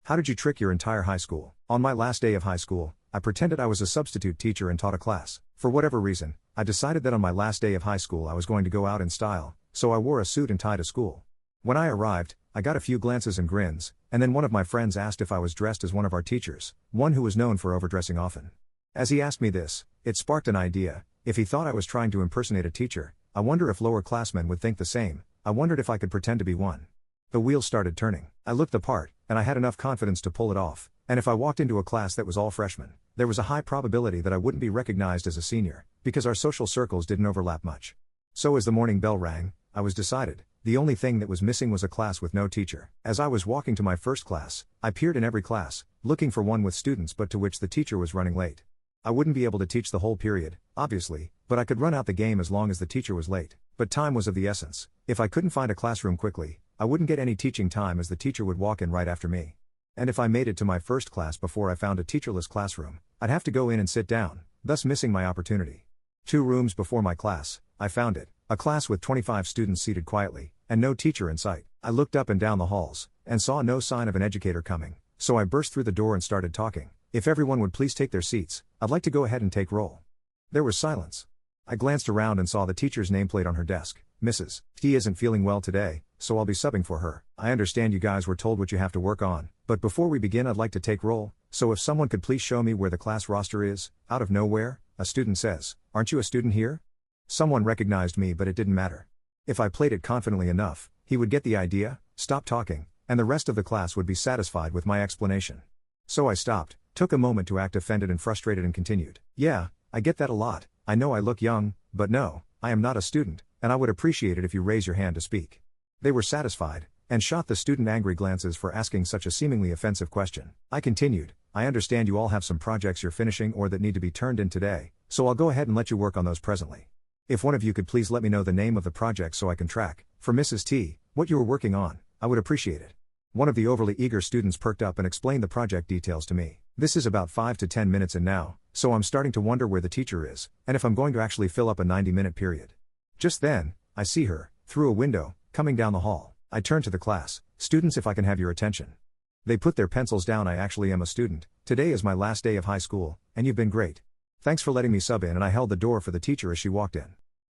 How did you trick your entire high school? On my last day of high school, I pretended I was a substitute teacher and taught a class. For whatever reason, I decided that on my last day of high school I was going to go out in style, so I wore a suit and tie to school. When I arrived, I got a few glances and grins, and then one of my friends asked if I was dressed as one of our teachers, one who was known for overdressing often. As he asked me this, it sparked an idea. If he thought I was trying to impersonate a teacher, I wonder if lower classmen would think the same. I wondered if I could pretend to be one. The wheels started turning. I looked the part, and I had enough confidence to pull it off, and if I walked into a class that was all freshmen, there was a high probability that I wouldn't be recognized as a senior, because our social circles didn't overlap much. So as the morning bell rang, I was decided. The only thing that was missing was a class with no teacher. As I was walking to my first class, I peered in every class, looking for one with students but to which the teacher was running late. I wouldn't be able to teach the whole period, obviously, but I could run out the game as long as the teacher was late. But time was of the essence. If I couldn't find a classroom quickly, I wouldn't get any teaching time as the teacher would walk in right after me. And if I made it to my first class before I found a teacherless classroom, I'd have to go in and sit down, thus missing my opportunity. 2 rooms before my class, I found it, a class with 25 students seated quietly, and no teacher in sight. I looked up and down the halls, and saw no sign of an educator coming, so I burst through the door and started talking. If everyone would please take their seats, I'd like to go ahead and take roll. There was silence. I glanced around and saw the teacher's nameplate on her desk. Mrs. T isn't feeling well today, so I'll be subbing for her. I understand you guys were told what you have to work on, but before we begin I'd like to take roll, so if someone could please show me where the class roster is. Out of nowhere, a student says, "Aren't you a student here?" Someone recognized me but it didn't matter. If I played it confidently enough, he would get the idea, stop talking, and the rest of the class would be satisfied with my explanation. So I stopped, took a moment to act offended and frustrated and continued. "Yeah, I get that a lot. I know I look young, but no, I am not a student, and I would appreciate it if you raise your hand to speak." They were satisfied, and shot the student angry glances for asking such a seemingly offensive question. I continued, "I understand you all have some projects you're finishing or that need to be turned in today, so I'll go ahead and let you work on those presently. If one of you could please let me know the name of the project so I can track, for Mrs. T, what you were working on, I would appreciate it." One of the overly eager students perked up and explained the project details to me. This is about 5 to 10 minutes in now, so I'm starting to wonder where the teacher is, and if I'm going to actually fill up a 90-minute period. Just then, I see her, through a window, coming down the hall. I turn to the class. "Students, if I can have your attention." They put their pencils down. "I actually am a student. Today is my last day of high school, and you've been great. Thanks for letting me sub in," and I held the door for the teacher as she walked in.